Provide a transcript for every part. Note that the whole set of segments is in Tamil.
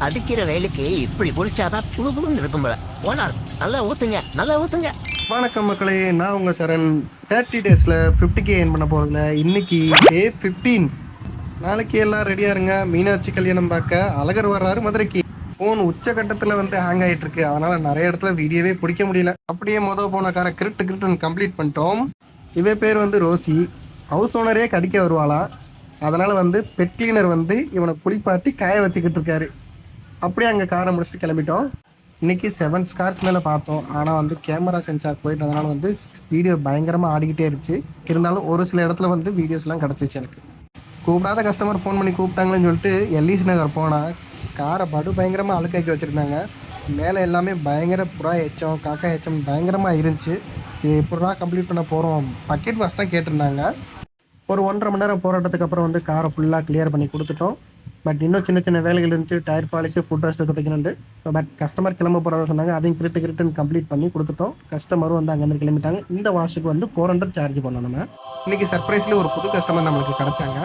அடிக்கிற வேலைக்கு இப்படி குளிச்சாதான் புழு புழுன்னு இருக்கும் போல. ஓனர் நல்லா ஊத்துங்க, நல்லா ஊத்துங்க. வணக்கம் மக்களே, நான் உங்கள் சரண். 30 டேஸில் 50K ஏர்ன் பண்ண போகிறதுல இன்னைக்கு டே 15. நாளைக்கு எல்லாம் ரெடியாக இருங்க. மீனாட்சி கல்யாணம் பார்க்க அழகர் வர்றாரு மதுரைக்கு. ஃபோன் உச்சகட்டத்தில் வந்து ஹேங் ஆகிட்டு இருக்கு, அதனால் நிறைய இடத்துல வீடியோவே பிடிக்க முடியல. அப்படியே போன காரை கிரிட்டுன்னு கம்ப்ளீட் பண்ணிட்டோம். இவ பேர் வந்து ரோசி. ஹவுஸ் ஓனரே கடிக்க வருவாளாம். அதனால் வந்து பெட் கிளீனர் வந்து இவனை குளிப்பாட்டி காய வச்சுக்கிட்டு இருக்காரு. அப்படியே அங்கே காரை முடிச்சுட்டு கிளம்பிட்டோம். இன்றைக்கி 7 ஸ்கார்ஸ் மேலே பார்த்தோம். ஆனால் வந்து கேமரா சென்சார் போயிட்டதுனால வந்து வீடியோ பயங்கரமாக ஆடிக்கிட்டே இருந்துச்சு. இருந்தாலும் ஒரு சில இடத்துல வந்து வீடியோஸ்லாம் கிடச்சிச்சு எனக்கு. கூப்பிடாத கஸ்டமர் ஃபோன் பண்ணி கூப்பிட்டாங்களேன்னு சொல்லிட்டு எல்லிஸ் நகர் போனால் காரை பயங்கரமாக அழுக்காக்கி வச்சுருந்தாங்க. மேலே எல்லாமே பயங்கர புறா எச்சம் காக்கா எச்சம் பயங்கரமாக இருந்துச்சு. இது எப்படா கம்ப்ளீட் பண்ண போகிறோம், பக்கெட் வாஷ் தான் கேட்டிருந்தாங்க. ஒரு 1.5 மணி நேரம் போராட்டத்துக்கு அப்புறம் வந்து காரை ஃபுல்லாக கிளியர் பண்ணி கொடுத்துட்டோம். பட் இன்னும் சின்ன சின்ன வேலைகள் இருந்துச்சு. டயர் பாலிஷு, ஃபுட் ரெஸ்ட்டு துடைக்கணுண்டு. பட் கஸ்டமர் கிளம்ப போகிறத சொன்னாங்க. அதையும் கிரிட்டுன்னு கம்ப்ளீட் பண்ணி கொடுத்துட்டோம். கஸ்டமரும் வந்து அங்கேருந்து கிளம்பிட்டாங்க. இந்த வாஷுக்கு வந்து 400 சார்ஜ் பண்ணோம் நம்ம. இன்றைக்கி சர்ப்ரைஸ்லேயே ஒரு புது கஸ்டமர் நம்மளுக்கு கிடச்சாங்க.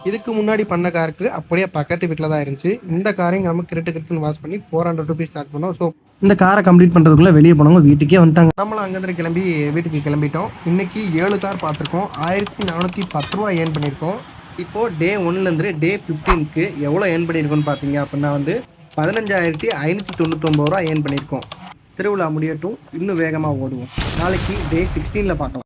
இதுக்கு முன்னாடி பண்ண காருக்கு அப்படியே பக்கத்து வீட்டில் தான் இருந்துச்சு. இந்த காரையும் நம்ம கிரிட்டுன்னு வாஷ் பண்ணி 400 ருபீஸ் சார்ஜ் பண்ணோம். ஸோ இந்த காரை கம்ப்ளீட் பண்ணுறதுக்குள்ளே வெளியே போனவங்க வீட்டுக்கே வந்துட்டாங்க. நம்மளும் அங்கேருந்து கிளம்பி வீட்டுக்கு கிளம்பிட்டோம். இன்றைக்கி 7 கார் பார்த்துருக்கோம். 1410 ரூபா ஏர்ன் பண்ணியிருக்கோம். இப்போது டே 1லேருந்து டே 15க்கு எவ்வளோ ஏர்ன் பண்ணியிருக்கோன்னு பார்த்தீங்க அப்படின்னா வந்து 15,599 ரூபா ஏர்ன் பண்ணியிருக்கோம். திருவிழா முடியட்டும், இன்னும் வேகமாக ஓடுவோம். நாளைக்கு டே 16ல் பார்க்கலாம்.